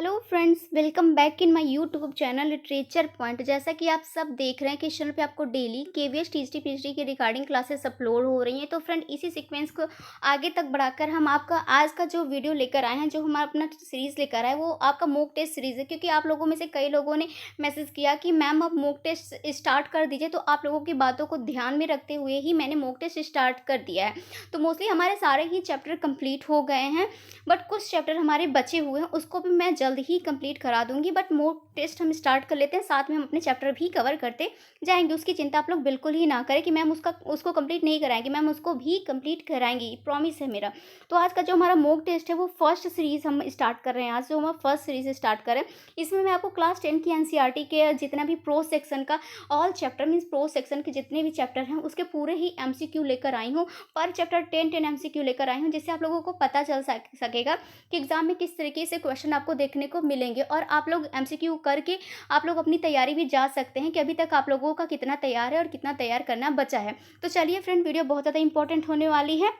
Hello friends, welcome back in my YouTube channel literature point. जैसा कि आप सब देख रहे हैं कि इस चैनल पे आपको डेली केवीएस टीजीटी पीएचडी की रिगार्डिंग क्लासेस अपलोड हो रही हैं। तो फ्रेंड, इसी सीक्वेंस को आगे तक बढ़ाकर हम आपका आज का जो वीडियो लेकर आए हैं, जो हमारा अपना सीरीज़ लेकर आए, वो आपका मॉक टेस्ट सीरीज़ है। क्योंकि आप लोगों में से कई लोगों ने मैसेज किया कि मैम आप मॉक टेस्ट स्टार्ट कर दीजिए, तो आप लोगों की बातों को ध्यान में रखते हुए ही मैंने मॉक टेस्ट स्टार्ट कर दिया है। तो मोस्टली हमारे सारे ही चैप्टर कंप्लीट हो गए हैं, बट कुछ चैप्टर हमारे बचे हुए हैं, उसको भी मैं जल्द ही कंप्लीट करा दूंगी। बट मॉक टेस्ट हम स्टार्ट कर लेते हैं, साथ में हम अपने चैप्टर भी कवर करते जाएंगे। उसकी चिंता आप लोग बिल्कुल ही ना करें कि मैम उसको कंप्लीट नहीं कराएंगे, मैम उसको भी कंप्लीट कराएंगी, प्रॉमिस है मेरा। तो आज का जो हमारा मॉक टेस्ट है वो फर्स्ट सीरीज़ हम स्टार्ट कर रहे हैं। आज जो हम फर्स्ट सीरीज़ स्टार्ट करें, इसमें मैं आपको क्लास 10 की एनसीईआरटी के जितना भी प्रो सेक्शन का all chapter means pro section के जितने भी चैप्टर हैं उसके पूरे ही एमसीक्यू लेकर आई हूँ। पर चैप्टर 10 एमसीक्यू लेकर आई हूँ, जिससे आप लोगों को पता चल सकेगा कि एग्जाम में किस तरीके से क्वेश्चन आपको देखने को मिलेंगे। और आप लोग एमसीक्यू करके आप लोग अपनी तैयारी भी जा सकते हैं कि अभी तक आप लोगों का कितना तैयार है और कितना तैयार करना बचा है। तो चलिए फ्रेंड, वीडियो बहुत ज़्यादा इंपॉर्टेंट होने वाली है।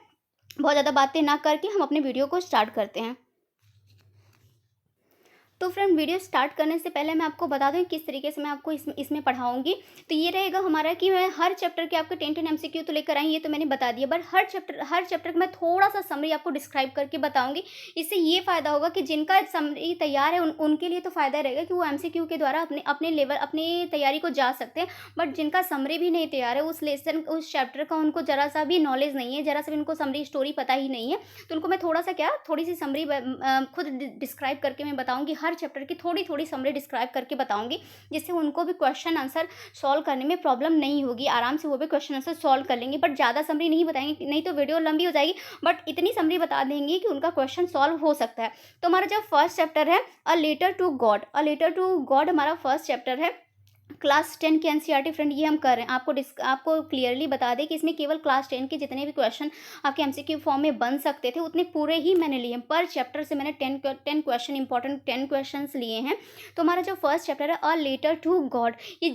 बहुत ज़्यादा बातें ना करके हम अपने वीडियो को स्टार्ट करते हैं। तो फ्रेंड, वीडियो स्टार्ट करने से पहले मैं आपको बता दूं किस तरीके से मैं आपको इसमें पढ़ाऊंगी। तो ये रहेगा हमारा कि मैं हर चैप्टर के आपके 10 एमसीक्यू तो लेकर आई, ये तो मैंने बता दिया, बट हर चैप्टर का मैं थोड़ा सा समरी आपको डिस्क्राइब करके बताऊंगी। इससे ये फ़ायदा होगा कि जिनका समरी तैयार है उनके लिए तो फ़ायदा रहेगा कि वो एमसीक्यू के द्वारा अपने अपने लेवल अपनी तैयारी को जा सकते हैं। बट जिनका समरी भी नहीं तैयार है, उस लेसन उस चैप्टर का उनको ज़रा सा भी नॉलेज नहीं है, ज़रा सा भी उनको समरी स्टोरी पता ही नहीं है, तो उनको मैं थोड़ी सी समरी खुद डिस्क्राइब करके मैं बताऊँगी। हर चैप्टर की थोड़ी थोड़ी समरी डिस्क्राइब करके बताऊंगी, जिससे उनको भी क्वेश्चन आंसर सॉल्व करने में प्रॉब्लम नहीं होगी, आराम से वो भी क्वेश्चन आंसर सॉल्व कर लेंगे। बट ज़्यादा समरी नहीं बताएंगे, नहीं तो वीडियो लंबी हो जाएगी, बट इतनी समरी बता देंगे कि उनका क्वेश्चन सॉल्व हो सकता है। तो हमारा जो फर्स्ट चैप्टर है a letter to God, a letter to God हमारा फर्स्ट चैप्टर है। क्लास 10 की एनसीईआरटी फ्रेंड ये हम कर रहे हैं। आपको क्लियरली बता दें कि इसमें केवल क्लास 10 के जितने भी क्वेश्चन आपके एमसीक्यू फॉर्म में बन सकते थे उतने पूरे ही मैंने लिए हैं। पर चैप्टर से मैंने 10 क्वेश्चन इंपॉर्टेंट 10 क्वेश्चंस लिए हैं। तो हमारा जो फर्स्ट चैप्टर है अ लेटर टू गॉड, ये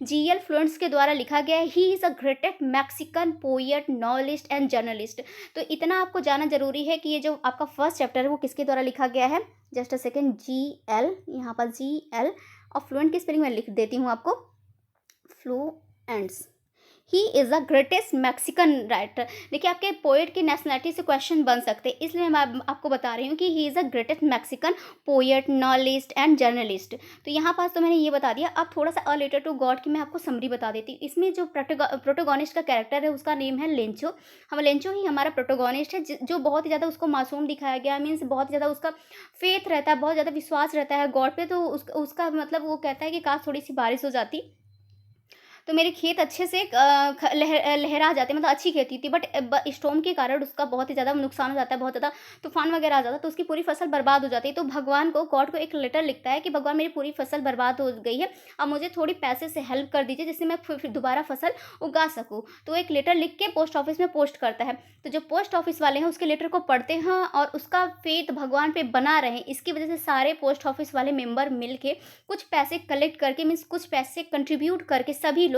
जीएल फ्लुएंट्स के द्वारा लिखा गया है। He is a greatest Mexican poet, novelist and journalist. तो इतना आपको जानना जरूरी है कि ये जो आपका फर्स्ट चैप्टर है वो किसके द्वारा लिखा गया है। जस्ट अ सेकेंड, GL, यहाँ पर GL। और फ्लुएंट की स्पेलिंग मैं लिख देती हूँ आपको, Fuentes. He is the greatest Mexican writer. देखिए, आपके पोएट की नेशनलिटी से क्वेश्चन बन सकते हैं, इसलिए मैं आपको बता रही हूँ कि ही is the greatest Mexican poet, novelist and journalist. तो यहाँ पास तो मैंने ये बता दिया। अब थोड़ा सा अ लेटर टू गॉड की मैं आपको समरी बता देती हूँ। इसमें जो प्रोटोगोनिस्ट का कैरेक्टर है उसका नेम है लेंचो। हम लेंचो ही हमारा प्रोटोगोनिस्ट है, जो बहुत ही ज़्यादा उसको मासूम दिखाया गया, मीन्स बहुत ज़्यादा उसका फेथ रहता है, बहुत ज़्यादा विश्वास रहता है गॉड पे। तो उसका मतलब वो कहता है कि काश थोड़ी सी बारिश हो जाती तो मेरे खेत अच्छे से लहरा जाते, मतलब अच्छी खेती थी। बट स्टॉर्म के कारण उसका बहुत ही ज़्यादा नुकसान हो जाता है, बहुत ज़्यादा तूफान वगैरह आ जाता है, तो उसकी पूरी फसल बर्बाद हो जाती है। तो भगवान को, गॉड को एक लेटर लिखता है कि भगवान मेरी पूरी फसल बर्बाद हो गई है, अब मुझे थोड़ी पैसे से हेल्प कर दीजिए जिससे मैं फिर दोबारा फसल उगा सकूँ। तो एक लेटर लिख के पोस्ट ऑफिस में पोस्ट करता है। तो जो पोस्ट ऑफिस वाले हैं उसके लेटर को पढ़ते हैं और उसका फेथ भगवान पे बना रहे, इसकी वजह से सारे पोस्ट ऑफिस वाले मेंबर मिल के कुछ पैसे कलेक्ट करके, मीन्स कुछ पैसे कंट्रीब्यूट करके सभी लोग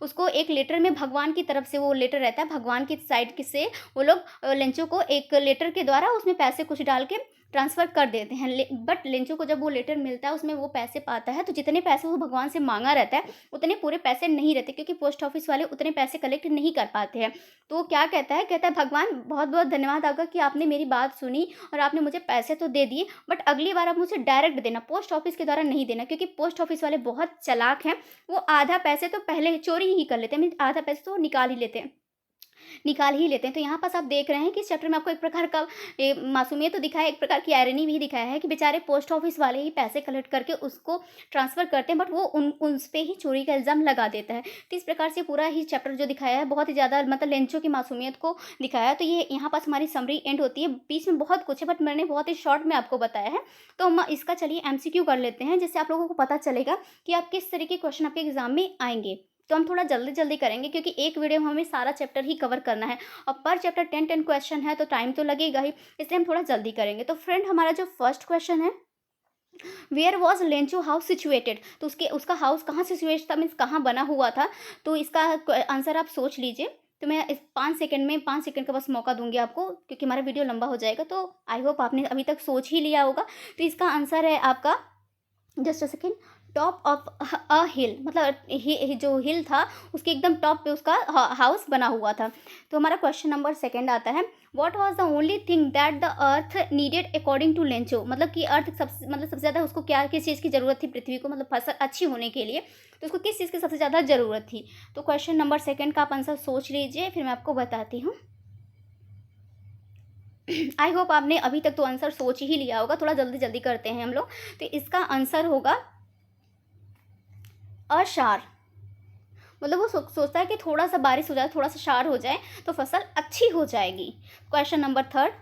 उसको एक लेटर में, भगवान की तरफ से वो लेटर रहता है, भगवान की साइड से वो लोग लेंचो को एक लेटर के द्वारा उसमें पैसे कुछ डाल के ट्रांसफ़र कर देते हैं। बट लेंचो को जब वो लेटर मिलता है उसमें वो पैसे पाता है, तो जितने पैसे वो भगवान से मांगा रहता है उतने पूरे पैसे नहीं रहते, क्योंकि पोस्ट ऑफिस वाले उतने पैसे कलेक्ट नहीं कर पाते हैं। तो वो क्या कहता है भगवान बहुत बहुत धन्यवाद आपका कि आपने मेरी बात सुनी और आपने मुझे पैसे तो दे दिए, बट अगली बार आप मुझे डायरेक्ट देना, पोस्ट ऑफिस के द्वारा नहीं देना, क्योंकि पोस्ट ऑफिस वाले बहुत चालाक हैं। वो आधा पैसे तो पहले चोरी ही कर लेते हैं, मीन आधा पैसे तो निकाल ही लेते हैं। तो यहाँ पास आप देख रहे हैं कि इस चैप्टर में आपको एक प्रकार का मासूमियत तो दिखाया है, एक प्रकार की आयरनी भी दिखाया है कि बेचारे पोस्ट ऑफिस वाले ही पैसे कलेक्ट करके उसको ट्रांसफ़र करते हैं, बट वो उस पे ही चोरी का इल्ज़ाम लगा देता है। तो इस प्रकार से पूरा ही चैप्टर जो दिखाया है बहुत ही ज़्यादा, मतलब लेंचो की मासूमियत को दिखाया है। तो ये यहाँ पास हमारी समरी एंड होती है। बीच में बहुत कुछ है, बट मैंने बहुत ही शॉर्ट में आपको बताया है। तो हम इसका चलिए एमसीक्यू कर लेते हैं, जिससे आप लोगों को पता चलेगा कि आप किस तरह के क्वेश्चन आपके एग्जाम में आएंगे। तो हम थोड़ा जल्दी जल्दी करेंगे, क्योंकि एक वीडियो में हमें सारा चैप्टर ही कवर करना है और पर चैप्टर 10 क्वेश्चन है, तो टाइम तो लगेगा ही, इसलिए हम थोड़ा जल्दी करेंगे। तो फ्रेंड, हमारा जो फर्स्ट क्वेश्चन है, where was Lencho house situated. तो उसका हाउस कहाँ सिचुएट था, मीन्स कहाँ बना हुआ था। तो इसका आंसर आप सोच लीजिए। तो मैं इस 5 सेकंड में 5 सेकंड का बस मौका दूंगी आपको, क्योंकि हमारा वीडियो लंबा हो जाएगा। तो आई होप आपने अभी तक सोच ही लिया होगा। तो इसका आंसर है आपका, just a second, top of a hill, मतलब जो हिल था उसके एकदम टॉप पे उसका हाउस बना हुआ था। तो हमारा क्वेश्चन नंबर सेकंड आता है, what was the only thing that the earth needed according to Lencho, मतलब कि अर्थ सबसे ज़्यादा उसको क्या, किस चीज़ की ज़रूरत थी पृथ्वी को, मतलब फसल अच्छी होने के लिए, तो उसको किस चीज़ की सबसे ज़्यादा ज़रूरत थी। तो क्वेश्चन नंबर सेकंड का आप आंसर सोच लीजिए, फिर मैं आपको बताती हूँ। आई होप आपने अभी तक तो आंसर सोच ही लिया होगा, थोड़ा जल्दी जल्दी करते हैं हम लोग। तो इसका आंसर होगा अशार, मतलब वो सोचता है कि थोड़ा सा बारिश हो जाए, थोड़ा सा शार हो जाए तो फसल अच्छी हो जाएगी। Question number third,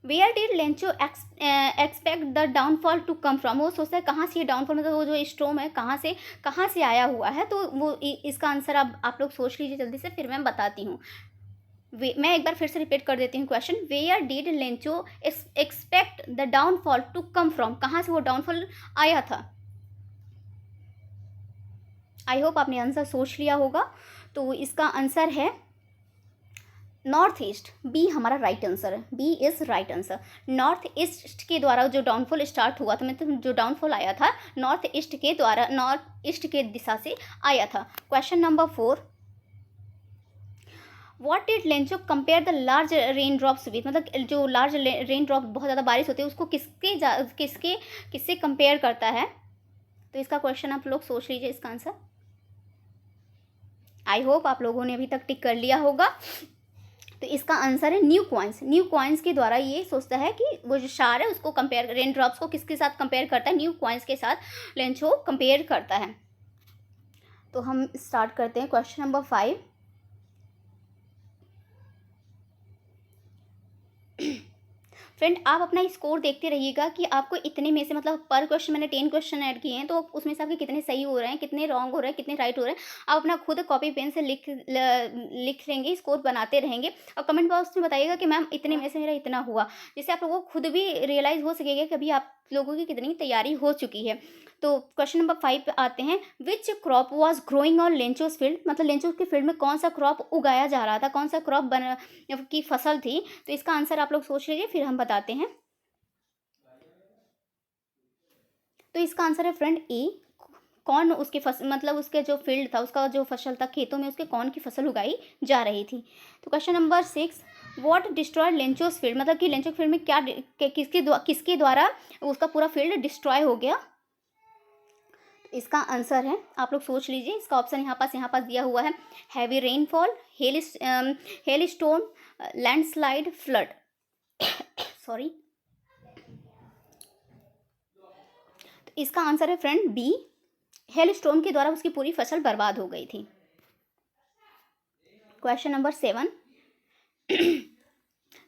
where did Lencho expect the downfall to come from, वो सोचता है कहाँ से ये डाउनफॉल, मतलब वो जो स्टॉर्म है कहाँ से आया हुआ है। तो वो इसका आंसर आप लोग सोच लीजिए जल्दी से, फिर मैं बताती हूँ। मैं एक बार फिर से रिपीट कर देती हूँ question, where did Lencho expect the downfall to come from, कहाँ से वो डाउनफॉल आया था। आई होप आपने आंसर सोच लिया होगा। तो इसका आंसर है नॉर्थ ईस्ट, बी हमारा राइट आंसर है, B is right answer. North east के द्वारा जो डाउनफॉल स्टार्ट हुआ था, मतलब जो डाउनफॉल आया था नॉर्थ ईस्ट के द्वारा, नॉर्थ ईस्ट के दिशा से आया था। Question number 4, what did Lencho compare the large rain drops with, मतलब जो लार्ज रेन ड्रॉप बहुत ज़्यादा बारिश होती है उसको किससे कंपेयर करता है। तो इसका क्वेश्चन आप लोग सोच लीजिए इसका आंसर। आई होप आप लोगों ने अभी तक टिक कर लिया होगा। तो इसका आंसर है न्यू कॉइन्स। न्यू कॉइन्स के द्वारा ये सोचता है कि वो जो शार है उसको कंपेयर, रेन ड्रॉप्स को किसके साथ कंपेयर करता है, न्यू कॉइन्स के साथ लेंचो कंपेयर करता है। तो हम स्टार्ट करते हैं क्वेश्चन नंबर 5। फ्रेंड आप अपना स्कोर देखते रहिएगा कि आपको इतने में से, मतलब पर क्वेश्चन मैंने 10 क्वेश्चन ऐड किए हैं, तो उसमें से आपके कितने सही हो रहे हैं, कितने रॉन्ग हो रहे हैं, कितने राइट हो रहे हैं। आप अपना खुद कॉपी पेन से लिख लेंगे, स्कोर बनाते रहेंगे और कमेंट बॉक्स में बताइएगा कि मैम इतने में से मेरा इतना हुआ, जिससे आप लोगों को खुद भी रियलाइज़ हो सकेगा कि अभी आप लोगों की कितनी तैयारी हो चुकी है। तो क्वेश्चन नंबर 5 पे आते हैं, which crop was growing on Lencho's field, मतलब लेंचोस के फील्ड में कौन सा क्रॉप उगाया जा रहा था, कौन सा क्रॉप की फसल थी। तो इसका आंसर आप लोग सोच लीजिए, फिर हम बताते हैं। तो इसका आंसर है फ्रेंड ए, कौन उसकी फसल, मतलब उसके जो फील्ड था, उसका जो फसल था खेतों में, उसके कौन की फसल उगाई जा रही थी। तो question number 6, what destroy Lencho's field, मतलब कि लेंचो फील्ड में क्या किसके द्वारा उसका पूरा फील्ड डिस्ट्रॉय हो गया। इसका आंसर है, आप लोग सोच लीजिए, इसका ऑप्शन यहाँ पास दिया हुआ है, heavy rainfall, hello stone, landslide, flood. Sorry. तो इसका आंसर है फ्रेंड बी, हेल स्टोन के द्वारा उसकी पूरी फसल बर्बाद हो गई थी। Question number 7,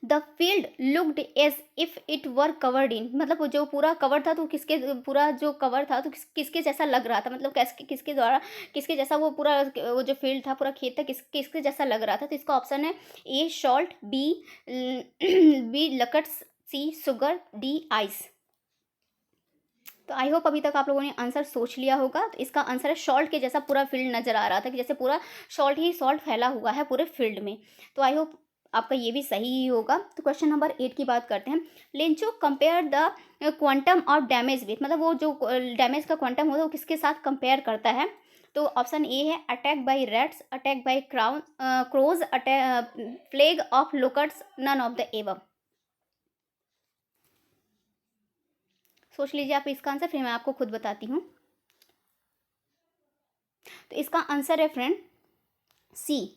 the field looked as if it were covered in, मतलब जो पूरा कवर था तो किसके, पूरा जो कवर था तो किसके जैसा लग रहा था, मतलब किसके द्वारा, किसके जैसा वो पूरा, वो जो फील्ड था पूरा खेत था किसके जैसा लग रहा था। तो इसका ऑप्शन है A salt, B locusts, C sugar, D ice. तो आई होप अभी तक आप लोगों ने आंसर सोच लिया होगा। तो इसका आंसर है सॉल्ट के जैसा पूरा फील्ड नजर आ रहा था, कि जैसे पूरा सॉल्ट ही सॉल्ट फैला हुआ है पूरे फील्ड में। तो आई होप आपका ये भी सही ही होगा। तो क्वेश्चन नंबर 8 की बात करते हैं, Lencho compare the quantum of damage with, मतलब वो जो डैमेज का क्वांटम होता है वो किसके साथ कंपेयर करता है। तो ऑप्शन ए है attack by rats, attack by crows, plague of locusts, none of the above. सोच लीजिए आप इसका आंसर, फिर मैं आपको खुद बताती हूँ। तो इसका आंसर है friend C,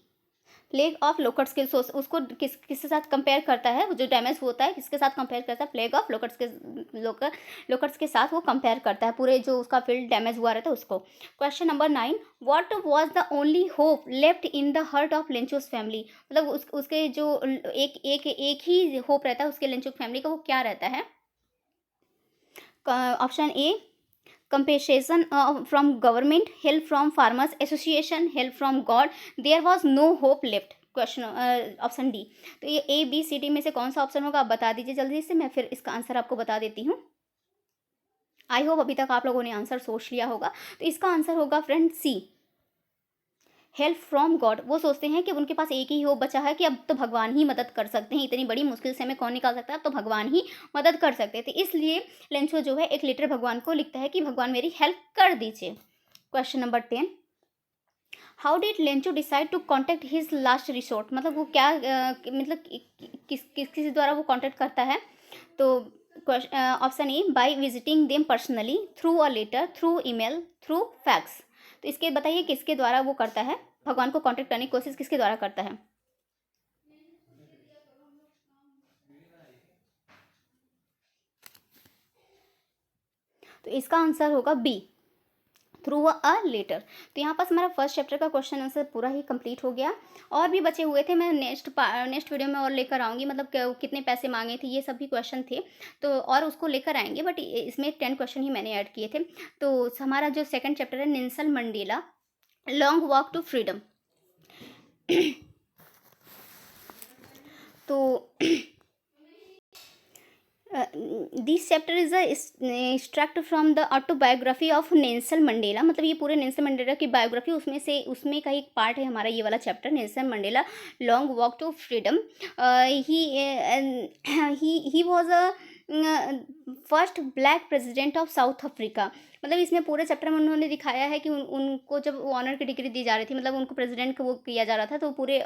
plague of locusts के, उसको किसके साथ कंपेयर करता है, वो जो डैमेज होता है किसके साथ कंपेयर करता है, प्लेग ऑफ लोकट्स के साथ वो कंपेयर करता है, पूरे जो उसका फील्ड डैमेज हुआ रहता है उसको। Question number 9, what was the only hope left in the heart of Lencho's family, मतलब उसके जो एक ही होप रहता है उसके लेंचोस फैमिली का, वो क्या रहता है। Option A, compensation from government, help from farmers association, help from god, there was no hope left। Question option D. तो ये ए बी सी डी में से कौन सा ऑप्शन होगा आप बता दीजिए जल्दी से, मैं फिर इसका आंसर आपको बता देती हूँ। आई होप अभी तक आप लोगों ने आंसर सोच लिया होगा। तो इसका आंसर होगा friend C, help from God, वो सोचते हैं कि उनके पास एक ही होप बचा है कि अब तो भगवान ही मदद कर सकते हैं, इतनी बड़ी मुश्किल से हमें कौन निकाल सकता है, अब तो भगवान ही मदद कर सकते थे। इसलिए लेंचो जो है एक लेटर भगवान को लिखता है कि भगवान मेरी हेल्प कर दीजिए। Question number 10, how did Lencho decide to contact his last resort, मतलब वो क्या मतलब किस द्वारा वो कॉन्टेक्ट करता है। तो option A, by visiting them personally, through a letter, through email, through fax. तो इसके बताइए किसके द्वारा वो करता है, भगवान को कांटेक्ट करने की कोशिश किसके द्वारा करता है। तो इसका आंसर होगा बी, थ्रू अ लेटर। तो यहाँ पास हमारा फर्स्ट चैप्टर का क्वेश्चन आंसर पूरा ही कंप्लीट हो गया। और भी बचे हुए थे, मैं नेक्स्ट वीडियो में और लेकर आऊँगी, मतलब कितने पैसे मांगे थे, ये सब भी क्वेश्चन थे, तो और उसको लेकर आएंगे, बट इसमें 10 क्वेश्चन ही मैंने ऐड किए थे। तो हमारा जो सेकंड चैप्टर है, Nelson Mandela long walk to Freedom. तो this chapter is extract from the autobiography of Nelson Mandela, मतलब ये पूरे नेल्सन मंडेला की बायोग्राफी, उसमें का एक पार्ट है हमारा ये वाला chapter, Nelson Mandela long walk to freedom. He was a first black president of South Africa. मतलब इसमें पूरे चैप्टर में उन्होंने दिखाया है कि उनको जब ऑनर की डिग्री दी जा रही थी, मतलब उनको प्रेसिडेंट को वो किया जा रहा था, तो पूरे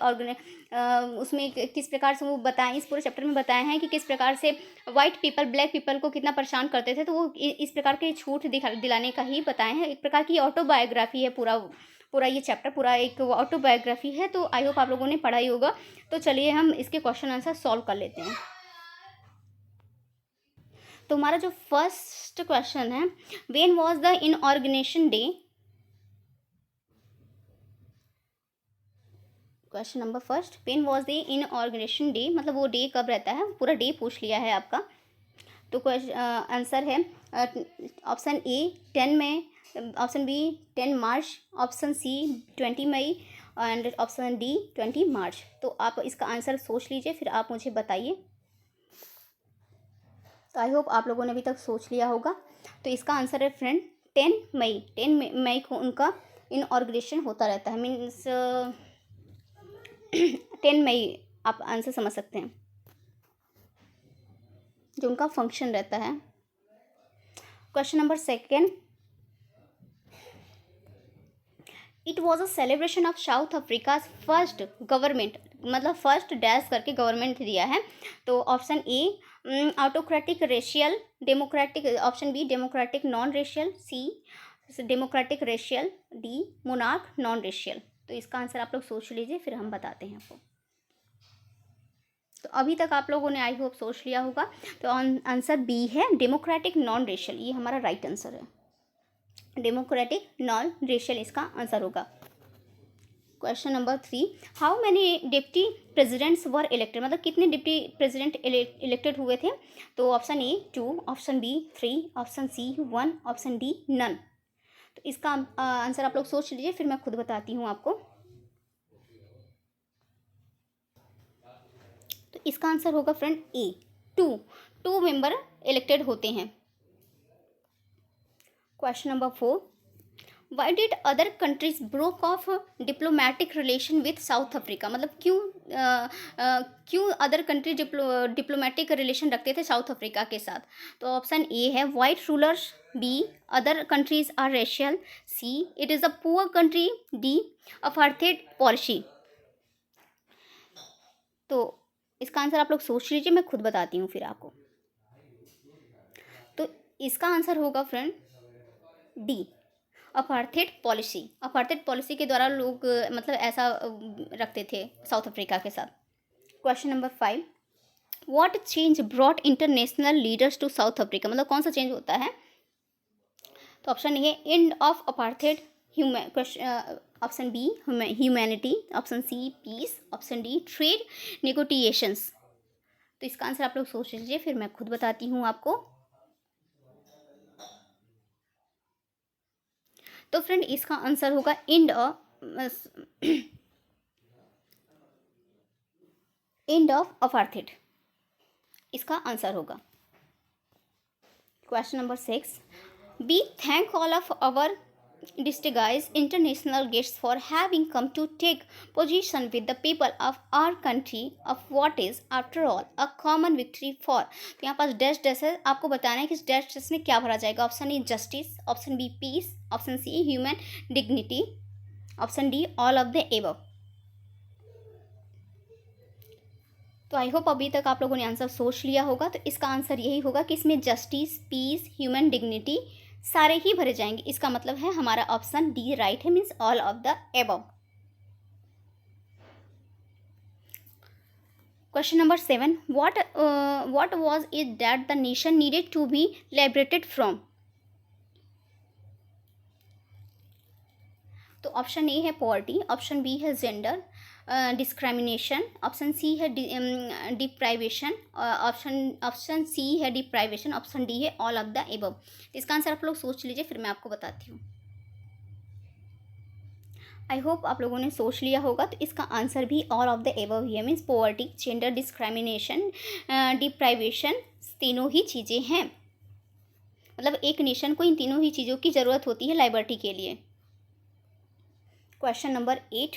उसमें किस प्रकार से वो बताएं, इस पूरे चैप्टर में बताए हैं कि किस प्रकार से वाइट पीपल ब्लैक पीपल को कितना परेशान करते थे, तो वो इस प्रकार के छूट दिलाने का ही बताए हैं। एक प्रकार की ऑटोबायोग्राफी है पूरा पूरा ये चैप्टर, पूरा एक ऑटोबायोग्राफी है। तो आई होप आप लोगों ने पढ़ा ही होगा। तो चलिए हम इसके क्वेश्चन आंसर सॉल्व कर लेते हैं। तो हमारा जो फर्स्ट क्वेश्चन है, when was the inauguration day. Question number first, when was the inauguration day, मतलब वो डे कब रहता है, पूरा डे पूछ लिया है आपका। तो आंसर है option A 10 May, option B 10 March, option C 20 May and option D 20 March. तो आप इसका आंसर सोच लीजिए, फिर आप मुझे बताइए। तो आई होप आप लोगों ने अभी तक सोच लिया होगा। तो इसका आंसर है फ्रेंड 10 मई को उनका इनऑर्गेनाइजेशन होता रहता है, मीन्स 10 मई आप आंसर समझ सकते हैं, जो उनका फंक्शन रहता है। Question number second, it was a celebration of South Africa first government, मतलब फर्स्ट डैश करके गवर्नमेंट दिया है। तो option A autocratic racial democratic, option B democratic non racial, C democratic racial, D monarch non racial. तो इसका answer आप लोग सोच लीजिए, फिर हम बताते हैं आपको। तो अभी तक आप लोगों ने आई होप सोच लिया होगा। तो आंसर बी है डेमोक्रेटिक नॉन रेशियल, ये हमारा राइट आंसर है। डेमोक्रेटिक नॉन रेशियल इसका आंसर होगा। Question number 3, how many deputy presidents were elected, मतलब कितने डिप्टी प्रेसिडेंट इलेक्टेड हुए थे। तो option A 2, option B 3, option C 1, option D none. तो इसका आंसर आप लोग सोच लीजिए, फिर मैं खुद बताती हूँ आपको। तो इसका आंसर होगा फ्रेंड ए 2 मेंबर इलेक्टेड होते हैं। Question number 4, why did other countries broke of diplomatic relation with south Africa, मतलब क्यों अदर कंट्री डिप्लोमेटिक रिलेशन रखते थे साउथ अफ्रीका के साथ। तो ऑप्शन ए है white rulers, B other countries are racial, C it is a poor country, D apartheid policy. तो इसका आंसर आप लोग सोच लीजिए, मैं खुद बताती हूँ फिर आपको। तो इसका आंसर होगा friend D apartheid policy. Apartheid policy के द्वारा लोग मतलब ऐसा रखते थे साउथ अफ्रीका के साथ। Question number 5, what change brought international leaders to South Africa, मतलब कौन सा चेंज होता है। तो option A end of apartheid, option B humanity, option C peace, option D trade negotiations. तो इसका आंसर आप लोग सोच लीजिए, फिर मैं खुद बताती हूँ आपको। तो फ्रेंड इसका आंसर होगा एंड ऑफ अपार्थाइड, इसका आंसर होगा। Question number 6, be thank all of our distinguished international guests for having come to take position with the people of our country of what is after all a common victory for। तो यहाँ पास dash dash है, आपको बताना है कि इस dash dash में क्या भरा जाएगा। Option A justice, option B peace, option C human dignity, option D all of the above. तो आई होप अभी तक आप लोगों ने आंसर सोच लिया होगा। तो इसका आंसर यही होगा कि इसमें जस्टिस, पीस, ह्यूमन डिग्निटी सारे ही भरे जाएंगे। इसका मतलब है हमारा ऑप्शन डी राइट है, means all of the above. Question number 7, what was it that the nation needed to be liberated from? तो ऑप्शन ए है पॉवर्टी, ऑप्शन बी है जेंडर डिस्क्रिमिनेशन, ऑप्शन सी है डिप्राइवेशन, ऑप्शन सी है deprivation, option D है all of the above. इसका answer आप लोग सोच लीजिए, फिर मैं आपको बताती हूँ। आई होप आप लोगों ने सोच लिया होगा। तो इसका आंसर भी ऑल ऑफ द एबव ही है, means poverty, gender discrimination, deprivation, तीनों ही चीज़ें हैं। मतलब एक नेशन को इन तीनों ही चीज़ों की ज़रूरत होती है लिबर्टी के लिए। Question number 8,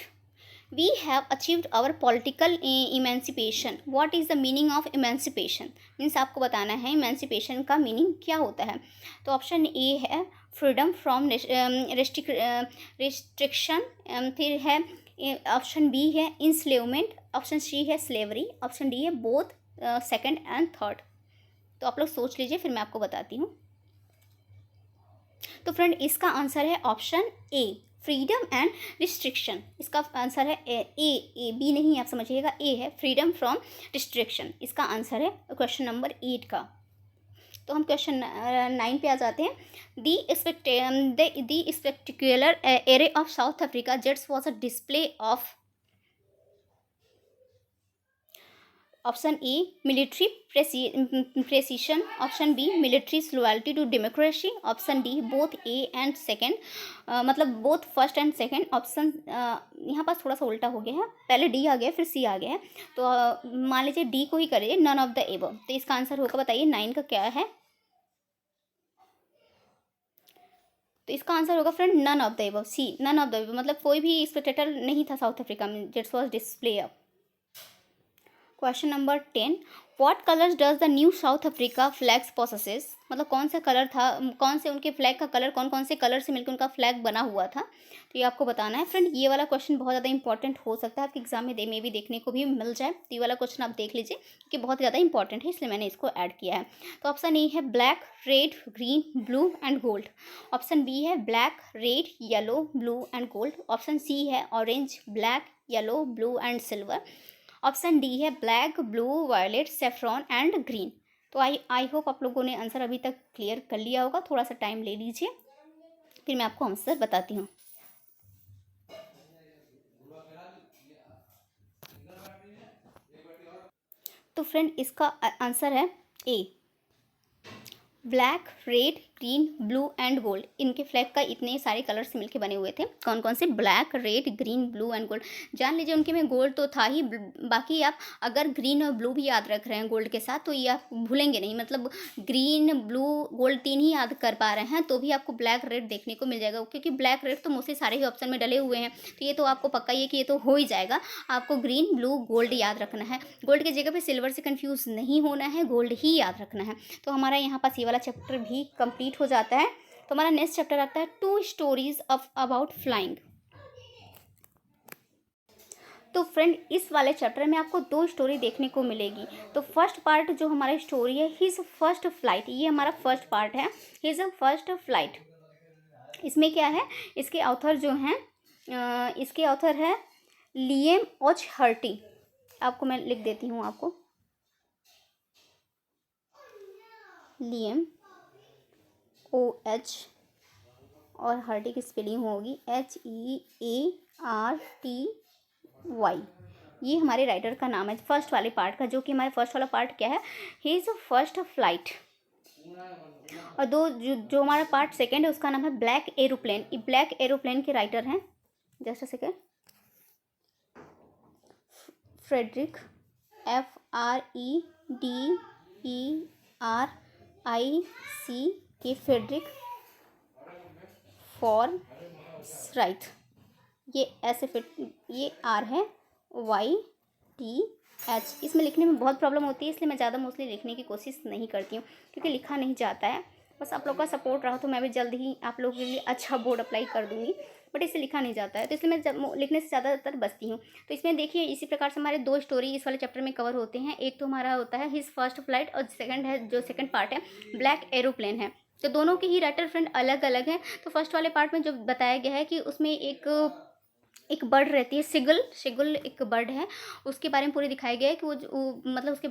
we have achieved our political emancipation, what is the meaning of emancipation? Means आपको बताना है emancipation का मीनिंग क्या होता है। तो ऑप्शन ए है फ्रीडम फ्रॉम रिस्ट्रिक्शन, फिर है ऑप्शन बी है इंस्लेवमेंट, ऑप्शन सी है स्लेवरी, ऑप्शन डी है बोथ सेकंड एंड थर्ड। तो आप लोग सोच लीजिए, फिर मैं आपको बताती हूँ। तो फ्रेंड इसका आंसर है option A freedom and restriction. इसका आंसर है ए बी नहीं, आप समझिएगा, ए है फ्रीडम फ्रॉम रिस्ट्रिक्शन। इसका आंसर है क्वेश्चन नंबर 8 का। तो हम क्वेश्चन 9 पे आ जाते हैं। The spectacular array of South Africa jets was a display of. Option A military precision, option B military loyalty to democracy, option D both A and second, मतलब both first and second. Option यहाँ पास थोड़ा सा उल्टा हो गया है, पहले डी आ गया फिर सी आ गया है। तो मान लीजिए डी को ही करिए, नन ऑफ द एबव। तो इसका आंसर होगा, बताइए 9 का क्या है। तो इसका आंसर होगा friend none of the above, C none of the above, मतलब कोई भी स्पेक्टेटर नहीं था साउथ अफ्रीका में jets was display off. Question number 10, what colours does the new South Africa flags possesses? मतलब कौन सा कलर था, कौन से उनके फ्लैग का कलर कौन कौन से कलर से मिलकर उनका फ्लैग बना हुआ था। तो ये आपको बताना है फ्रेंड। ये वाला क्वेश्चन बहुत ज़्यादा इंपॉर्टेंट हो सकता है, आपके एग्जाम में भी देखने को भी मिल जाए। तो ये वाला क्वेश्चन आप देख लीजिए कि बहुत ज़्यादा इंपॉर्टेंट है, इसलिए मैंने इसको ऐड किया है। तो ऑप्शन ए है black, red, green, blue and gold, option B है black, red, yellow, blue and gold, option C है orange, black, yellow, blue and silver, option D है black, blue, violet, saffron and green. तो I hope आप लोगों ने answer अभी तक clear कर लिया होगा। थोड़ा सा टाइम ले लीजिए, फिर मैं आपको आंसर बताती हूँ। तो फ्रेंड इसका आंसर है A black, red, green, blue and gold. इनके फ्लैग का इतने सारे कलर से मिलके बने हुए थे। कौन कौन से? Black, red, green, blue and gold. जान लीजिए उनके में गोल्ड तो था ही, बाकी आप अगर ग्रीन और ब्लू भी याद रख रहे हैं गोल्ड के साथ तो ये आप भूलेंगे नहीं। मतलब ग्रीन, ब्लू, गोल्ड 3 ही याद कर पा रहे हैं तो भी आपको ब्लैक, रेड देखने को मिल जाएगा, क्योंकि ब्लैक, रेड तो मोस्टली सारे ही ऑप्शन में डले हुए हैं। तो ये तो आपको पक्का ही है कि ये तो हो ही जाएगा। आपको ग्रीन, ब्लू, गोल्ड याद रखना है। गोल्ड की जगह पे सिल्वर से कंफ्यूज नहीं होना है, गोल्ड ही याद रखना है। तो हमारा यहाँ पास ये वाला चैप्टर भी कंप्लीट हो जाता है। तो हमारा नेक्स्ट चैप्टर आता है 2 स्टोरीज ऑफ अबाउट फ्लाइंग। तो फ्रेंड इस वाले चैप्टर में आपको 2 स्टोरी देखने को मिलेगी। तो फर्स्ट पार्ट जो हमारी स्टोरी है हिज फर्स्ट फ्लाइट, ये हमारा फर्स्ट पार्ट है, हिज फर्स्ट फ्लाइट। इसमें क्या है, इसके ऑथर जो हैं, इसके ऑथर है लिएम ओच हर्टी। आपको मैं लिख देती हूँ, आपको लिएम OH और हर्टी की स्पेलिंग होगी HEARTY। ये हमारे राइटर का नाम है फर्स्ट वाले पार्ट का, जो कि हमारे फर्स्ट वाला पार्ट क्या है, हिज फर्स्ट फ्लाइट। और जो हमारा पार्ट सेकेंड है उसका नाम है ब्लैक एरोप्लेन। ये ब्लैक एरोप्लेन के राइटर हैं, just a second, Frederick FREDERIC के फ्रेडरिक फॉर राइट, ये ऐसे फिट, ये आर है, वाई टी एच, इसमें लिखने में बहुत प्रॉब्लम होती है, इसलिए मैं ज़्यादा मोस्टली लिखने की कोशिश नहीं करती हूँ क्योंकि लिखा नहीं जाता है। बस आप लोग का सपोर्ट रहा तो मैं भी जल्द ही आप लोगों के लिए अच्छा बोर्ड अप्लाई कर दूँगी, बट इससे लिखा नहीं जाता है तो इसलिए मैं लिखने से ज़्यादातर बचती हूँ। तो इसमें देखिए इसी प्रकार से हमारे 2 स्टोरी इस वाले चैप्टर में कवर होते हैं। एक तो हमारा होता है हिज फर्स्ट फ्लाइट और सेकंड है, जो सेकंड पार्ट है ब्लैक एरोप्लेन है। तो दोनों के ही राइटर फ्रेंड अलग अलग हैं। तो फर्स्ट वाले पार्ट में जो बताया गया है कि उसमें एक बर्ड रहती है, सिगुल, सिगुल एक बर्ड है, उसके बारे में पूरी दिखाया गया है कि वो मतलब उसके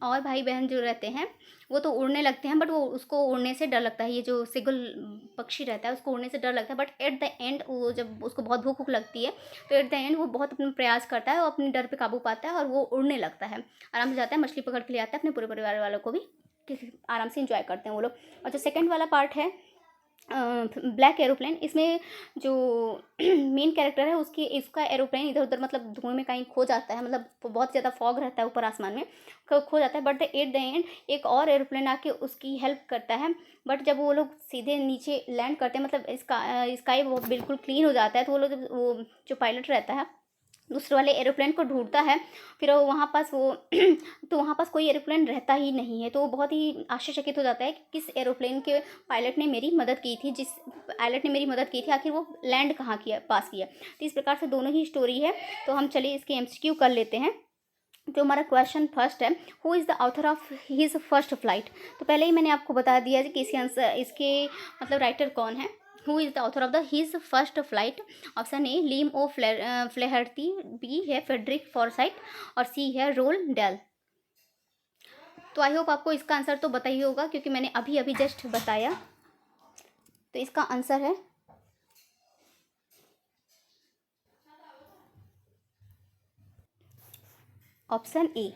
और भाई बहन जो रहते हैं वो तो उड़ने लगते हैं, बट वो उसको उड़ने से डर लगता है। ये जो सिगुल पक्षी रहता है उसको उड़ने से डर लगता है, बट एट द एंड वो जब उसको बहुत भूख लगती है तो एट द एंड वो बहुत अपना प्रयास करता है और अपने डर पे काबू पाता है और वो उड़ने लगता है, आराम से जाता है, मछली पकड़ के ले आता है, अपने पूरे परिवार वालों को भी आराम से इंजॉय करते हैं वो लोग। और जो सेकेंड वाला पार्ट है ब्लैक एरोप्लेन, इसमें जो मेन कैरेक्टर है उसकी इसका एरोप्लेन इधर उधर मतलब धुएं में कहीं खो जाता है, मतलब बहुत ज़्यादा फॉग रहता है ऊपर आसमान में, खो जाता है, बट एट द एंड एक और एरोप्लेन आके उसकी हेल्प करता है। बट जब वो लोग सीधे नीचे लैंड करते हैं, मतलब स्काई वो बिल्कुल क्लीन हो जाता है, तो वो लोग जब वो जो पायलट रहता है दूसरे वाले एरोप्लेन को ढूंढता है, फिर वो वहाँ पास वो तो वहाँ पास कोई एरोप्लेन रहता ही नहीं है, तो वो बहुत ही आश्चर्यचकित हो जाता है कि किस एरोप्लेन के पायलट ने मेरी मदद की थी, जिस पायलट ने मेरी मदद की थी आखिर वो लैंड कहाँ किया, पास किया। तो इस प्रकार से दोनों ही स्टोरी है। तो हम चलिए इसके एमसीक्यू कर लेते हैं। जो हमारा क्वेश्चन फर्स्ट है, who is the author of his first flight. तो पहले ही मैंने आपको बता दिया कि इसके आंसर, इसके मतलब राइटर कौन है। Who is the author of the his first flight. Option A Liam O Flaherty, B है फेडरिक फॉरसाइट और सी है रोल डेल। तो आई होप आपको इसका आंसर तो पता ही होगा क्योंकि मैंने अभी अभी जस्ट बताया। तो इसका आंसर है ऑप्शन ए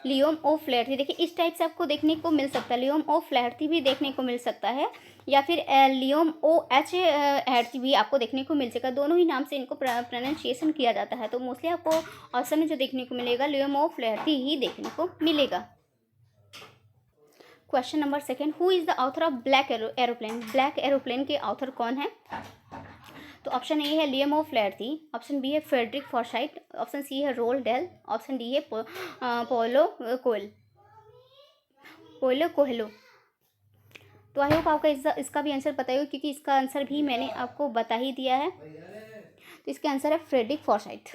लियोम ओ फ्लैर्थी। देखिए इस टाइप से आपको देखने को मिल सकता है, लियोम ओ फ्लैर्थी भी देखने को मिल सकता है, या फिर लियोम ओ एच हैर्थी भी आपको देखने को मिल सकेगा। दोनों ही नाम से इनको प्रोनाउंसिएशन किया जाता है। तो मोस्टली आपको ऑप्शन में जो देखने को मिलेगा लियोम ओ फ्लैर्थी ही देखने को मिलेगा। Question number second, who is the author of black aeroplane. Black aeroplane के ऑथर कौन है। तो ऑप्शन ए है लियम ओ फ्लैर्थी, ऑप्शन बी है फेडरिक फॉरसाइट, ऑप्शन सी है रोल डेल, ऑप्शन डी है पोलो कोहेलो। तो आई होप आपका इसका भी आंसर पता ही हो क्योंकि इसका आंसर भी मैंने आपको बता ही दिया है। तो इसका आंसर है फ्रेडरिक फॉरसाइट।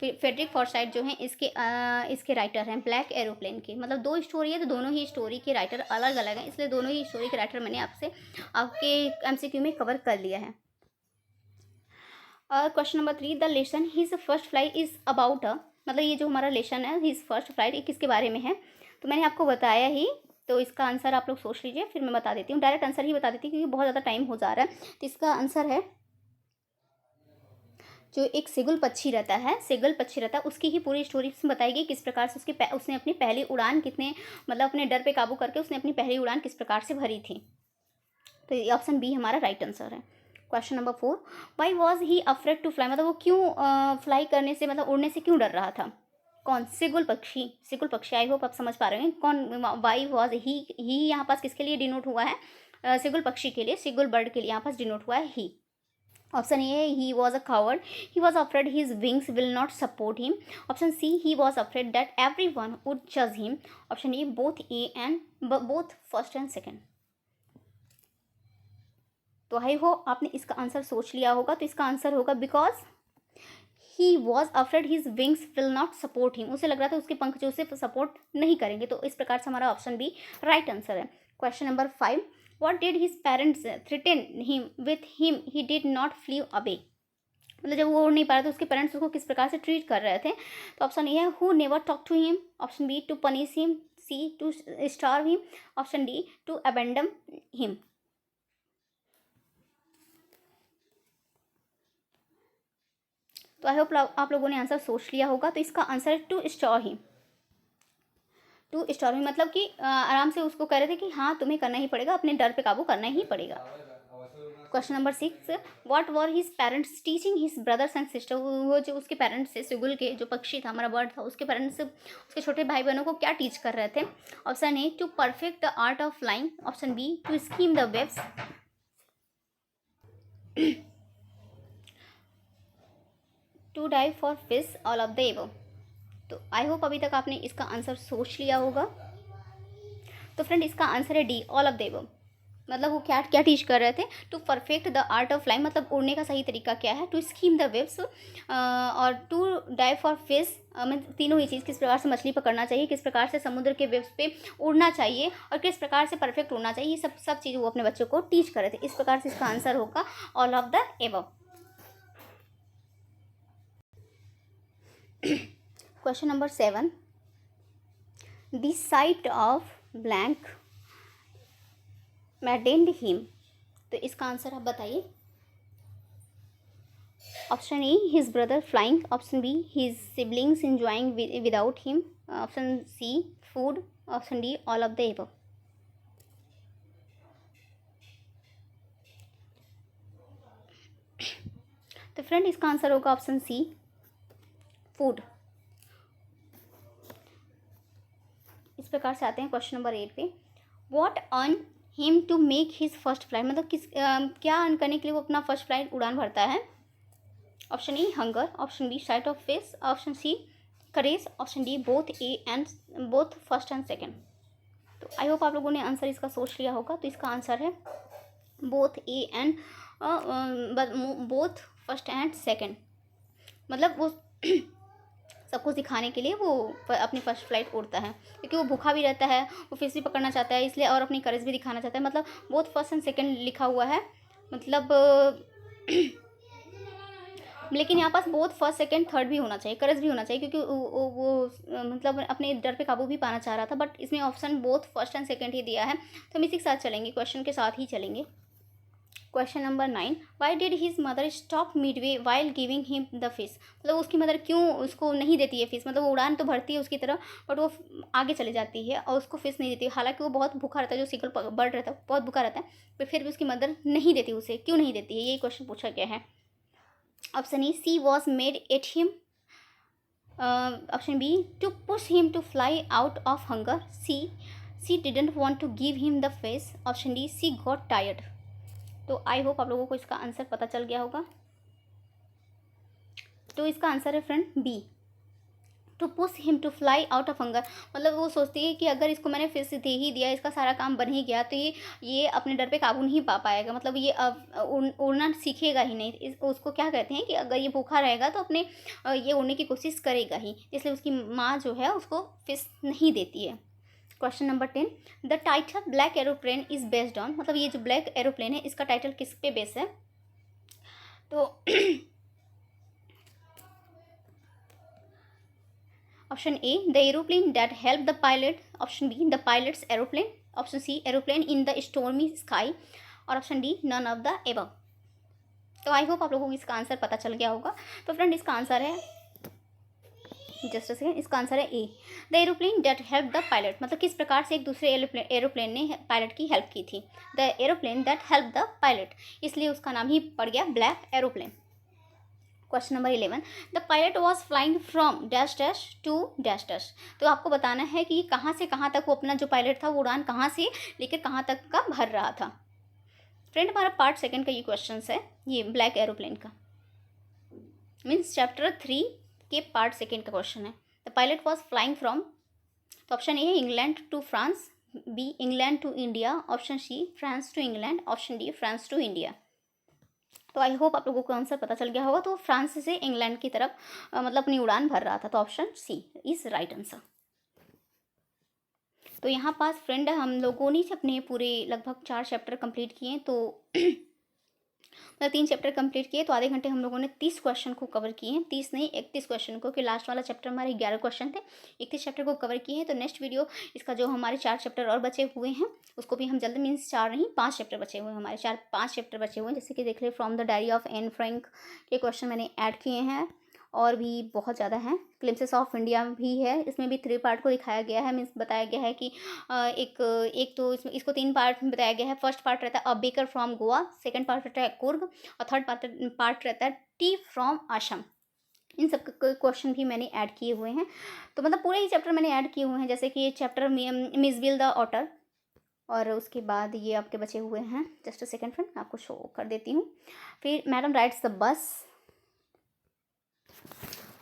फेडरिक फॉरसाइट जो हैं इसके राइटर हैं ब्लैक एरोप्लेन के। मतलब 2 स्टोरी है तो दोनों ही स्टोरी के राइटर अलग अलग हैं, इसलिए दोनों ही स्टोरी के राइटर मैंने आपके एमसीक्यू में कवर कर लिया है। Question number 3, the lesson his first flight is about मतलब ये जो हमारा लेसन है हिज फर्स्ट फ्लाइट ये किसके बारे में है। तो मैंने आपको बताया ही, तो इसका आंसर आप लोग सोच लीजिए, फिर मैं बता देती हूँ, डायरेक्ट आंसर ही बता देती हूँ क्योंकि बहुत ज़्यादा टाइम हो जा रहा है। तो इसका आंसर है जो एक सेगुल पक्षी रहता है, सेगल पक्षी रहता है, उसकी ही पूरी स्टोरी इसमें बताई गई किस प्रकार से उसने अपनी पहली उड़ान कितने मतलब अपने डर पे काबू करके उसने अपनी पहली उड़ान किस प्रकार से भरी थी। तो ये ऑप्शन बी हमारा राइट आंसर है। Question number 4, why was he afraid to fly, मतलब वो क्यों फ्लाई करने से मतलब उड़ने से क्यों डर रहा था। कौन, सिगुल पक्षी, सिगुल पक्षी। आई होप आप समझ पा रहे हैं कौन, वाई वॉज ही यहाँ पास किसके लिए डिनोट हुआ है, सिगुल पक्षी के लिए, सिगुल बर्ड के लिए यहाँ पास डिनोट हुआ है ही। Option A he was a coward, he was afraid his wings will not support him. Option C he was afraid that every one would जज him. Option A both A and both first and second. तो I हो आपने इसका answer सोच लिया होगा। तो इसका आंसर होगा because he was afraid his wings will not support him, उसे लग रहा था उसके पंख जो उसे सपोर्ट नहीं करेंगे। तो इस प्रकार से हमारा ऑप्शन बी राइट आंसर है। Question number 5, what did his parents threaten him with him he did not flee away, मतलब जब वो उड़ नहीं पा रहा था उसके पेरेंट्स उसको किस प्रकार से ट्रीट कर रहे थे। तो ऑप्शन ए है who never talk to him, option B to punish him, C to starve him, option D to abandon him. तो आई होप आप लोगों ने आंसर सोच लिया होगा। तो इसका आंसर है to store him. To store him मतलब कि आराम से उसको कह रहे थे कि हाँ तुम्हें करना ही पड़ेगा, अपने डर पे काबू करना ही पड़ेगा। Question number 6, what were his parents teaching his brothers and sister, वो जो उसके पेरेंट्स से सिगुल के जो पक्षी था हमारा बर्ड था उसके पेरेंट्स उसके छोटे भाई बहनों को क्या टीच कर रहे थे। Option A to perfect the art of flying, option B to skim the waves, to die for fish, all of the above. तो आई होप अभी तक आपने इसका आंसर सोच लिया होगा। तो फ्रेंड इसका आंसर है D, all of the above. मतलब वो क्या क्या टीच कर रहे थे, to perfect the art of flying, मतलब उड़ने का सही तरीका क्या है, टू स्कीम द वेब्स, और टू डाइव फॉर फिश, मतलब तीनों ही चीज़, किस प्रकार से मछली पकड़ना चाहिए, किस प्रकार से समुद्र के वेब्स पे उड़ना चाहिए और किस प्रकार से परफेक्ट उड़ना चाहिए, ये सब चीज़ वो अपने बच्चों को टीच कर रहे थे। इस प्रकार से इसका आंसर होगा all of the above. Question number 7, the sight of blank maddened him. तो इसका आंसर आप बताइए। Option A his brother flying, option B his siblings enjoying without him, option C food, option D all of the above. तो friend इसका answer होगा option C food. इस प्रकार से आते हैं क्वेश्चन नंबर 8 पे। What earn him to make his first flight, मतलब क्या अर्न करने के लिए वो अपना फर्स्ट फ्लाइट उड़ान भरता है। Option A hunger, option B sight of fish, option C courage, option D both A and both first and second. तो आई होप आप लोगों ने आंसर इसका सोच लिया होगा। तो इसका आंसर है both A and both first and second. मतलब वो सबको सिखाने के लिए वो अपनी फर्स्ट फ्लाइट उड़ता है, क्योंकि वो भूखा भी रहता है, वो फिश भी पकड़ना चाहता है इसलिए, और अपनी करेज भी दिखाना चाहता है। मतलब बोथ फर्स्ट एंड सेकेंड लिखा हुआ है, मतलब लेकिन यहाँ पास बोथ फर्स्ट सेकेंड थर्ड भी होना चाहिए, करेज भी होना चाहिए, क्योंकि वो मतलब अपने डर पे काबू भी पाना चाह रहा था। बट इसमें option both first and second ही दिया है, तो हम इसी के साथ चलेंगे, क्वेश्चन के साथ ही चलेंगे। Question number 9, why did his mother stop Midway while giving him the fish. मतलब उसकी मदर क्यों उसको नहीं देती है फिश, मतलब वो उड़ान तो भरती है उसकी तरफ, बट वो आगे चले जाती है और उसको फिश नहीं देती है। हालांकि वो बहुत भूखा रहता है, जो सीगल बर्ड रहता है बहुत भूखा रहता है, पर फिर भी उसकी मदर नहीं देती उसे, क्यों नहीं देती है, यही क्वेश्चन पूछा गया है। Option E she was mad at him, option B to push him to fly out of hunger, she didn't want to give him the fish, option D she got tired. तो I hope आप लोगों को इसका answer पता चल गया होगा। तो इसका आंसर है friend B, to push him to fly out of hunger. मतलब वो सोचती है कि अगर इसको मैंने फिश दे ही दिया, इसका सारा काम बन ही गया, तो ये अपने डर पे काबू नहीं पा पाएगा, मतलब ये अब उड़ना सीखेगा ही नहीं। उसको क्या कहते हैं कि अगर ये भूखा रहेगा तो अपने ये उड़ने की कोशिश करेगा ही, इसलिए उसकी माँ जो है उसको फिश नहीं देती है। Question number 10, the title black aeroplane is based on, मतलब ये जो ब्लैक एरोप्लेन है इसका टाइटल किस पे बेस है। तो option A the aeroplane that help the pilot, option B the pilot's aeroplane, option C aeroplane in the stormy sky, और option D none of the above. तो आई होप आप लोगों को इसका आंसर पता चल गया होगा। तो फ्रेंड इसका आंसर है, जस्ट सेकेंड, इसका आंसर है A, the aeroplane that help the pilot. मतलब किस प्रकार से एक दूसरे एरोप्लेन ने पायलट की हेल्प की थी, the aeroplane that help the pilot, इसलिए उसका नाम ही पड़ गया black aeroplane. Question number 11, the pilot was flying from dash dash to dash dash. तो आपको बताना है कि कहाँ से कहाँ तक वो अपना जो पायलट था वो उड़ान कहाँ से लेकर कहाँ तक का भर रहा था। फ्रेंड हमारा पार्ट 2 का ये क्वेश्चन है, ये ब्लैक एरोप्लेन का, मीन्स चैप्टर 3 के पार्ट 2 का क्वेश्चन है। The pilot was flying from, तो ऑप्शन ए है England to France, B England to India, option C France to England, option D France to India. तो I hope आप लोगों को आंसर पता चल गया होगा। तो फ्रांस से इंग्लैंड की तरफ मतलब अपनी उड़ान भर रहा था, तो option C is right answer. तो यहाँ पास फ्रेंड हम लोगों ने अपने पूरे लगभग 4 चैप्टर कंप्लीट किए, तो मतलब 3 चैप्टर कंप्लीट किए, तो आधे घंटे हम लोगों ने 30 क्वेश्चन को कवर किए हैं, 30 नहीं 31 क्वेश्चन को, कि लास्ट वाला चैप्टर हमारे 11 क्वेश्चन थे, 31 चैप्टर को कवर किए हैं। तो नेक्स्ट वीडियो इसका जो हमारे 4 चैप्टर और बचे हुए हैं उसको भी हम जल्द, मीन्स 4 नहीं 5 चैप्टर बचे हुए हैं हमारे, 4-5 चैप्टर बचे हुए हैं। जैसे कि देख ले from the diary of Anne Frank के क्वेश्चन मैंने ऐड किए हैं, और भी बहुत ज़्यादा हैं। ग्लिम्पसेस ऑफ इंडिया भी है, इसमें भी 3 पार्ट को दिखाया गया है, मीन्स बताया गया है कि एक तो इसको 3 पार्ट में बताया गया है। फर्स्ट पार्ट रहता है a baker from Goa, second part रहता है कुर्ग, और थर्ड पार्ट रहता है टी फ्रॉम असम। इन सब क्वेश्चन भी मैंने ऐड किए हुए हैं, तो मतलब पूरे ही चैप्टर मैंने ऐड किए हुए हैं। जैसे कि चैप्टर मिसबिल द ऑटर, और उसके बाद ये आपके बचे हुए हैं, जस्ट अ सेकेंड फ्रेंड मैं आपको शो कर देती हूँ। फिर मैडम राइट्स द बस,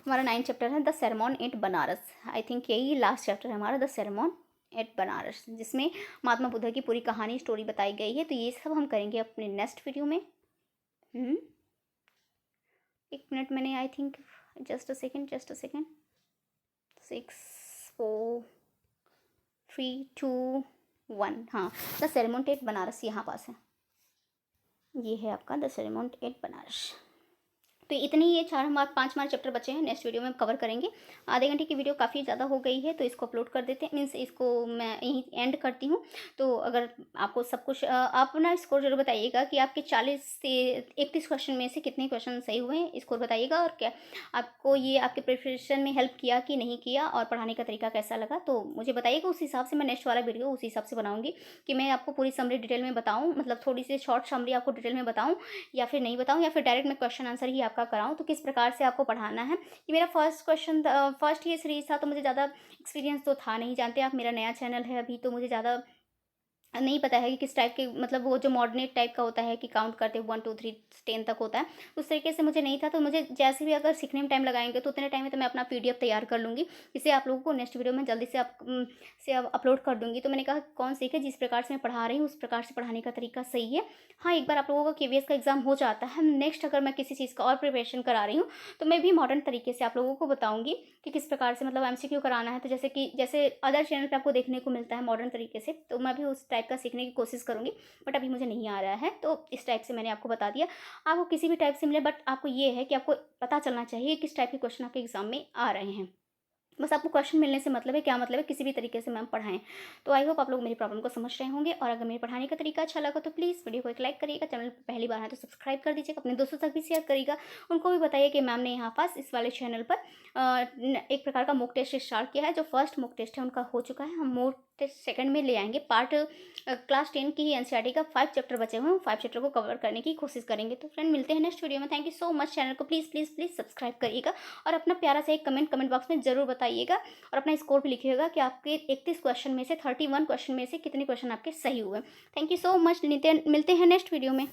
हमारा 9 चैप्टर है the sermon at Benares. I think यही लास्ट चैप्टर है हमारा, द सरमॉन एट बनारस, जिसमें महात्मा बुद्ध की पूरी कहानी स्टोरी बताई गई है। तो ये सब हम करेंगे अपने नेक्स्ट वीडियो में। 1 मिनट, मैंने I think just a second 6 4 3 2 1, हाँ द सरमॉन एट बनारस यहाँ पास है, ये है आपका द सरमॉन एट बनारस। तो इतने ही ये 5 हमारे चैप्टर बचे हैं, नेक्स्ट वीडियो में हम कवर करेंगे। आधे घंटे की वीडियो काफ़ी ज़्यादा हो गई है, तो इसको अपलोड कर देते हैं, मीन्स इसको मैं यहीं एंड करती हूँ। तो अगर आपको सब कुछ आप ना स्कोर जरूर बताइएगा कि आपके 40 से 31 क्वेश्चन में से कितने क्वेश्चन सही हुए हैं, स्कोर बताइएगा। और क्या आपको ये आपके प्रिपरेशन में हेल्प किया कि नहीं किया, और पढ़ाने का तरीका कैसा लगा, तो मुझे बताइएगा। उस हिसाब से मैं नेक्स्ट वाला वीडियो उस हिसाब से बनाऊँगी कि मैं आपको पूरी समरी डिटेल में बताऊँ, मतलब थोड़ी सी शॉर्ट समरी आपको डिटेल में बताऊँ, या फिर नहीं बताऊँ, या फिर डायरेक्ट मैं क्वेश्चन आंसर ही आपका कराऊँ, तो किस प्रकार से आपको पढ़ाना है। ये मेरा फर्स्ट ये सीरीज़ था, तो मुझे ज़्यादा एक्सपीरियंस तो था नहीं। जानते आप मेरा नया चैनल है अभी, तो मुझे ज़्यादा नहीं पता है कि किस टाइप के, मतलब वो जो मॉडर्नेट टाइप का होता है कि काउंट करते 1 2 3 10 तक होता है, उस तरीके से मुझे नहीं था। तो मुझे जैसे भी अगर सीखने में टाइम लगाएंगे तो उतने टाइम में तो मैं अपना PDF तैयार कर लूँगी, जिसे आप लोगों को नेक्स्ट वीडियो में जल्दी से अपलोड कर दूँगी। तो मैंने कहा कौन सीखे, जिस प्रकार से मैं पढ़ा रही हूँ उस प्रकार से पढ़ाने का तरीका सही है। हाँ, एक बार आप लोगों का KVS का एग्जाम हो जाता है, नेक्स्ट अगर मैं किसी चीज़ का और प्रिपरेशन करा रही हूँ, तो मैं भी मॉडर्न तरीके से आप लोगों को बताऊँगी कि किस प्रकार से मतलब MCQ कराना है। तो जैसे अदर चैनल पे आपको देखने को मिलता है मॉडर्न तरीके से, तो मैं भी उस टाइप का सीखने की कोशिश करूँगी, बट अभी मुझे नहीं आ रहा है। तो इस टाइप से मैंने आपको बता दिया। आपको किसी भी टाइप से मिले, बट आपको ये है कि आपको पता चलना चाहिए किस टाइप के क्वेश्चन आपके एग्जाम में आ रहे हैं। बस आपको क्वेश्चन मिलने से मतलब है, क्या मतलब है, किसी भी तरीके से मैम पढ़ाएं। तो आई होप आप लोग मेरी प्रॉब्लम को समझ रहे होंगे, और अगर मेरे पढ़ाने का तरीका अच्छा लगा तो प्लीज़ वीडियो को एक लाइक करिएगा, चैनल पर पहली बार है तो सब्सक्राइब कर दीजिएगा, अपने दोस्तों तक भी शेयर करिएगा, उनको भी बताइए कि मैम ने यहाँ पास इस वाले चैनल पर एक प्रकार का मॉक टेस्ट स्टार्ट किया है। जो फर्स्ट मॉक टेस्ट है उनका हो चुका है, हम मॉक टेस्ट सेकंड में ले आएंगे। पार्ट क्लास 10 की ही NCERT का 5 चैप्टर बचे हुए हैं, 5 चैप्टर को कवर करने की कोशिश करेंगे। तो फ्रेंड मिलते हैं नेक्स्ट वीडियो में। Thank you so much. Channel को प्लीज़ प्लीज़ प्लीज़ सब्सक्राइब करिएगा, और अपना प्यारा सा एक कमेंट बॉक्स में ज़रूर बताइएगा, और अपना स्कोर भी लिखिएगा कि आपके 31 क्वेश्चन में से 31 क्वेश्चन में से कितने क्वेश्चन आपके सही हुए। Thank you so much. मिलते हैं नेक्स्ट वीडियो में।